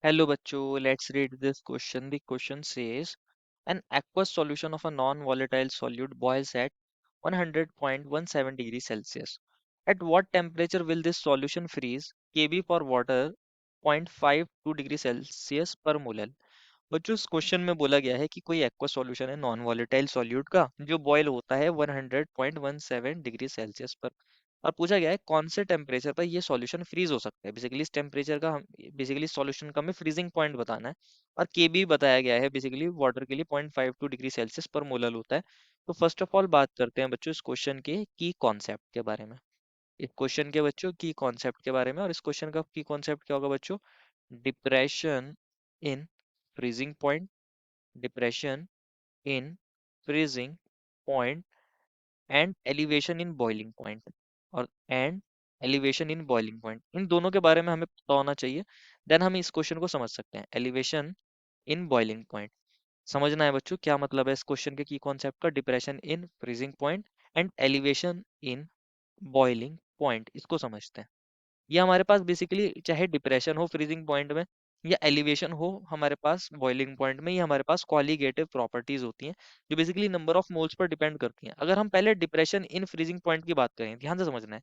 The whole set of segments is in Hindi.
Hello bachcho, let's read this question. The question says an aqueous solution of a non-volatile solute boils at 100.17 degrees Celsius. At what temperature will this solution freeze? Kb for water 0.52 degree Celsius पर मोल। बच्चों इस क्वेश्चन में बोला गया है कि कोई एक्वा सॉल्यूशन है नॉन वॉलेटाइल सॉल्यूट का जो बॉयल होता है 100.17 डिग्री सेल्सियस पर। और पूछा गया है कौन से टेम्परेचर पर ये सॉल्यूशन फ्रीज हो सकता है। बेसिकली इस टेम्परेचर का हम बेसिकली सॉल्यूशन का हमें फ्रीजिंग पॉइंट बताना है। और के भी बताया गया है बेसिकली वाटर के लिए 0.52 डिग्री सेल्सियस पर मोलर होता है। तो फर्स्ट ऑफ ऑल बात करते हैं बच्चों इस क्वेश्चन के की कॉन्सेप्ट के बारे में। इस क्वेश्चन के बच्चों की कॉन्सेप्ट के बारे में, और इस क्वेश्चन का की कॉन्सेप्ट क्या होगा बच्चों? Depression in freezing point, depression in freezing point and elevation in boiling point, और and elevation in boiling point, इन दोनों के बारे में हमें पता होना चाहिए। देन हम इस क्वेश्चन को समझ सकते हैं। एलिवेशन इन बॉइलिंग पॉइंट समझना है बच्चों क्या मतलब है इस क्वेश्चन के की कॉन्सेप्ट का। Depression in freezing point and elevation in boiling point, इसको समझते हैं। ये हमारे पास बेसिकली चाहे डिप्रेशन हो फ्रीजिंग पॉइंट में या एलिवेशन हो हमारे पास बॉइलिंग पॉइंट में, ये हमारे पास कॉलिगेटिव प्रॉपर्टीज होती हैं जो basically number of moles per depend करती हैं। अगर हम पहले डिप्रेशन इन फ्रीजिंग पॉइंट की बात करें, ध्यान से समझना है।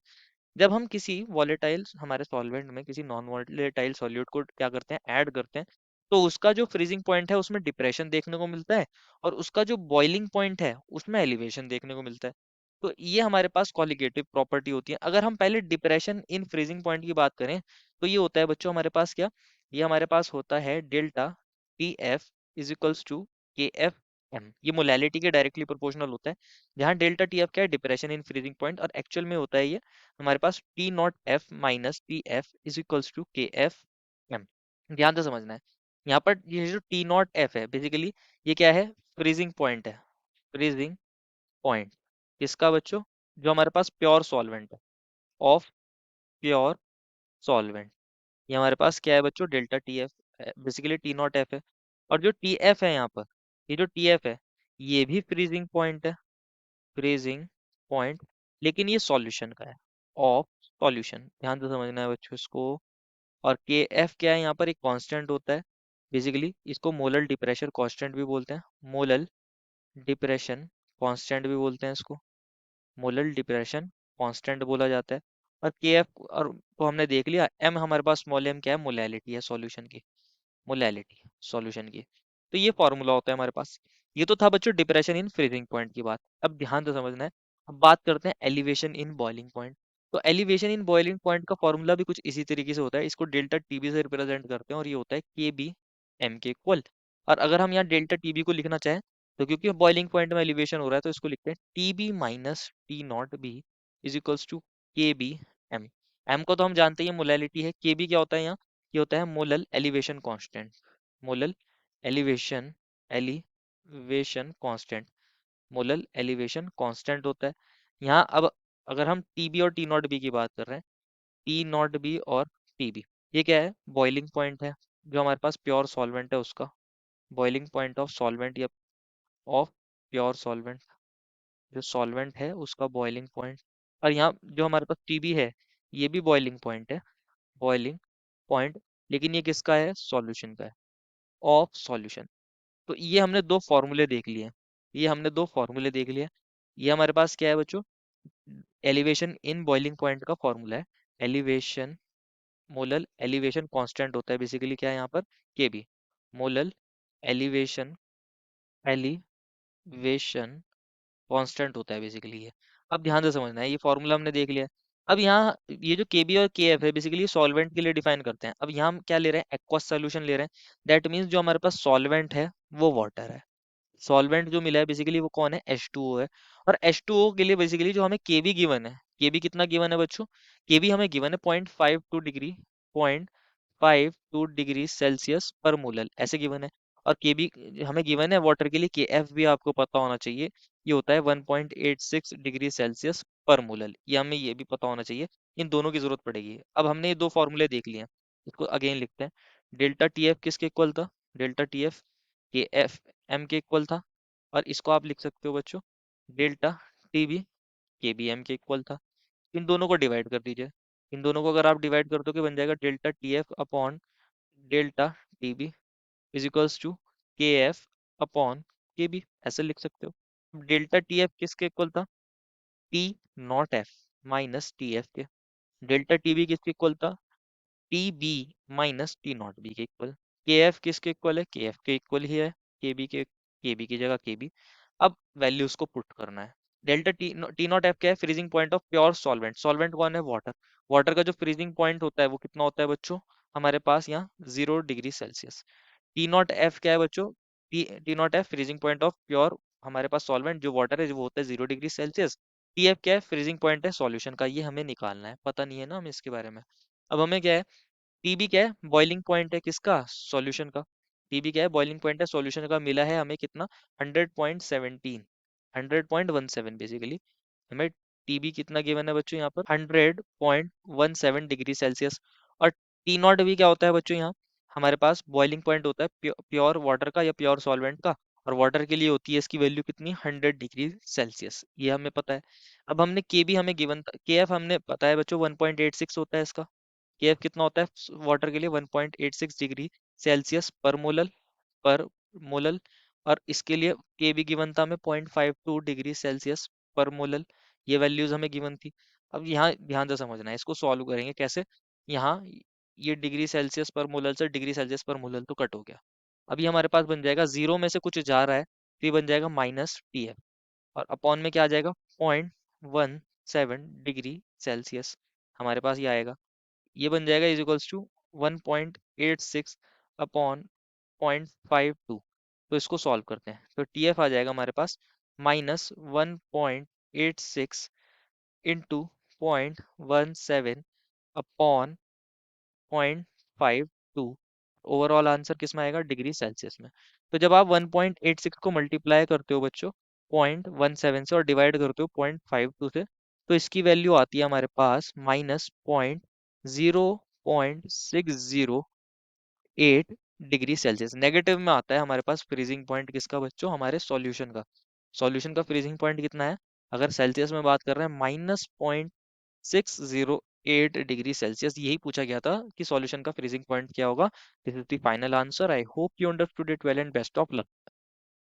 जब हम किसी वॉलेटाइल हमारे सॉल्वेंट में किसी नॉन वॉलेटाइल सॉल्यूट को क्या करते हैं, ऐड करते हैं, तो उसका जो फ्रीजिंग पॉइंट है उसमें डिप्रेशन देखने को मिलता है, और उसका जो बॉइलिंग पॉइंट है उसमें एलिवेशन देखने को मिलता है। तो ये हमारे पास कॉलिगेटिव प्रॉपर्टी होती है। अगर हम पहले डिप्रेशन इन फ्रीजिंग पॉइंट की बात करें तो ये होता है बच्चों हमारे पास क्या, ये हमारे पास होता है delta T F is equals to K F M. ये मोलैलिटी के डायरेक्टली प्रोपोर्शनल होता है, जहाँ डेल्टा टी एफ क्या है, डिप्रेशन इन फ्रीजिंग पॉइंट, और एक्चुअल में होता है ये हमारे पास T not F minus T F is equals to K F M. ध्यान से समझना है। यहाँ पर ये जो टी नॉट एफ है बेसिकली ये क्या है, फ्रीजिंग पॉइंट है। फ्रीजिंग पॉइंट किसका बच्चों? जो हमारे पास प्योर सॉल्वेंट है, ऑफ प्योर सॉल्वेंट। ये हमारे पास क्या है बच्चों, delta T F, basically T not F है। और जो टी एफ है यहाँ पर, ये जो टी एफ है ये भी फ्रीजिंग पॉइंट है, फ्रीजिंग पॉइंट, लेकिन ये सॉल्यूशन का है, ऑफ सॉल्यूशन। ध्यान से समझना है बच्चों इसको। और के एफ क्या है, यहाँ पर एक कांस्टेंट होता है। बेसिकली इसको मोलल डिप्रेशन कांस्टेंट भी बोलते हैं, मोलल डिप्रेशन कांस्टेंट भी बोलते हैं इसको, मोलल डिप्रेशन कांस्टेंट बोला जाता है। और के एफ और तो हमने देख लिया। एम हमारे पास स्मॉल एम क्या है, मोलैलिटी है सॉल्यूशन की, मोलैलिटी सॉल्यूशन की। तो ये फॉर्मूला होता है हमारे पास। ये तो था बच्चों डिप्रेशन इन फ्रीजिंग पॉइंट की बात। अब ध्यान से समझना है, अब बात करते हैं एलिवेशन इन बॉइलिंग पॉइंट। तो एलिवेशन इन बॉइलिंग पॉइंट का फॉर्मूला भी कुछ इसी तरीके से होता है। इसको डेल्टा टीबी से रिप्रेजेंट करते हैं और ये होता है के बी एम के इक्वल। और अगर हम यहाँ डेल्टा टीबी को लिखना चाहें तो क्योंकि बॉइलिंग पॉइंट में एलिवेशन हो रहा है तो इसको लिखते हैं T B minus T naught B is equals to K B M. M को तो हम जानते हैं मोलैलिटी है, के बी क्या होता है यहाँ, ये होता है molal elevation constant, molal elevation, elevation constant, molal elevation constant होता है यहाँ। अब अगर हम टीबी और टी नॉट बी की बात कर रहे हैं, टी नॉट बी और टीबी, ये क्या है, बॉइलिंग पॉइंट है जो हमारे पास प्योर सॉल्वेंट है उसका, बॉइलिंग पॉइंट ऑफ सॉल्वेंट या ऑफ प्योर सॉल्वेंट, जो सॉल्वेंट है उसका बॉइलिंग पॉइंट। और यहाँ जो हमारे पास टीबी है ये भी बॉइलिंग पॉइंट है, बॉइलिंग पॉइंट, लेकिन ये किसका है, सॉल्यूशन का है, ऑफ सॉल्यूशन। तो ये हमने दो फॉर्मूले देख लिए, ये हमने दो फॉर्मूले देख लिए। ये हमारे पास क्या है बच्चों, एलिवेशन इन बॉइलिंग पॉइंट का फॉर्मूला है, एलिवेशन, मोलल एलिवेशन कांस्टेंट होता है बेसिकली क्या है यहाँ पर, K B, molal elevation, elevation constant होता है बेसिकली ये। अब ध्यान से समझना है, ये फॉर्मूला हमने देख लिया। अब यहाँ ये जो के बी और के एफ है बेसिकली सॉल्वेंट के लिए डिफाइन करते हैं। अब यहाँ हम क्या ले रहे हैं, एक्वस सोल्यूशन ले रहे हैं। दैट मीन्स जो हमारे पास सॉल्वेंट है वो वाटर है। सॉल्वेंट जो मिला है बेसिकली वो कौन है, H2O है। और H2O के लिए बेसिकली जो हमें केबी गिवन है, केबी कितना गिवन है बच्चों, केबी हमें गिवन है 0.52 डिग्री सेल्सियस पर मोलल, ऐसे गिवन है। और केबी हमें गिवन है वाटर के लिए, के एफ भी आपको पता होना चाहिए, ये होता है 1.86 डिग्री सेल्सियस पर मोलल, ये हमें ये भी पता होना चाहिए। इन दोनों की जरूरत पड़ेगी। अब हमने ये दो फॉर्मूले देख लिए हैं, इसको अगेन लिखते हैं। डेल्टा टी एफ किसके इक्वल था, डेल्टा टी एफ के एफ एम के इक्वल था। और इसको आप लिख सकते हो बच्चों डेल्टा टी बी के बी एम के इक्वल था। इन दोनों को डिवाइड कर दीजिए, इन दोनों को अगर आप डिवाइड कर दोगे बन जाएगा delta T F upon delta T B is equals to K F upon K B, ऐसे लिख सकते हो। अब डेल्टा टी एफ किसके इक्वल था? T not F minus T F के। डेल्टा टी बी किसके इक्वल था? T B minus T naught B के इक्वल। के एफ किसके इक्वल है? के एफ के इक्वल ही है, के बी की जगह के बी। अब वैल्यूज को पुट करना है। डेल्टा टी नॉट एफ क्या है? Freezing point of pure solvent. Solvent कौन है? वाटर। वाटर का जो फ्रीजिंग पॉइंट होता है वो कितना होता है बच्चों? हमारे पास यहाँ 0 degree Celsius. T not F क्या है बच्चों? T not F freezing point of pure हमारे पास सॉल्वेंट जो वाटर है वो होता है 0 डिग्री सेल्सियस। टी एफ क्या है? फ्रीजिंग पॉइंट है सॉल्यूशन का। ये हमें निकालना है, पता नहीं है ना हमें इसके बारे में। अब हमें क्या है? टीबी क्या है? बॉइलिंग पॉइंट है किसका? सॉल्यूशन का। टीबी क्या है? बॉइलिंग पॉइंट है सॉल्यूशन का। मिला है हमें कितना? 100.17, 100.17 बेसिकली। हमें टीबी कितना गिवन है बच्चों यहाँ पर? 100.17 डिग्री सेल्सियस। और टी नॉट भी क्या होता है बच्चों यहाँ? हमारे पास बॉइलिंग पॉइंट होता है प्योर वाटर का या प्योर सॉल्वेंट का। और वाटर के लिए होती है इसकी वैल्यू कितनी? 100 डिग्री सेल्सियस, ये हमें पता है। अब हमने के बी हमें गिवन था, के एफ हमने पता है बच्चों 1.86 होता है इसका। केएफ कितना होता है वाटर के लिए? 1.86 डिग्री सेल्सियस पर मोलल। और इसके लिए के भी गिवन था हमें 0.52 डिग्री सेल्सियस पर मोलल। ये वैल्यूज हमें गिवन थी। अब यहाँ ध्यान से समझना है, इसको सॉल्व करेंगे कैसे। यहाँ ये डिग्री सेल्सियस पर मोलल से डिग्री सेल्सियस पर मोलल तो कट हो गया। अभी हमारे पास बन जाएगा, जीरो में से कुछ जा रहा है तो ये बन जाएगा माइनस टी एफ। और अपॉन में क्या आ जाएगा? 0.17 डिग्री सेल्सियस हमारे पास ये आएगा। ये बन जाएगा इज इक्वल्स टू 1.86 अपॉन 0.52। तो इसको सॉल्व करते हैं तो टी एफ आ जाएगा हमारे पास -1.86 इंटू 0.17 अपॉन 0.52। ओवरऑल आंसर किस में आएगा? डिग्री सेल्सियस में। तो जब आप 1.86 को मल्टीप्लाई करते हो बच्चों 0.17 से और डिवाइड करते हो 0.52 से, तो इसकी वैल्यू आती है हमारे पास -0.6008 डिग्री सेल्सियस। नेगेटिव में आता है हमारे पास फ्रीजिंग पॉइंट किसका बच्चों? हमारे सॉल्यूशन का। सॉल्यूशन का फ्रीजिंग पॉइंट कितना है? अगर सेल्सियस में बात कर रहे हैं -0.608 डिग्री सेल्सियस। यही पूछा गया था कि सॉल्यूशन का फ्रीजिंग पॉइंट क्या होगा। This is the final answer. I hope you understood it well and best of luck.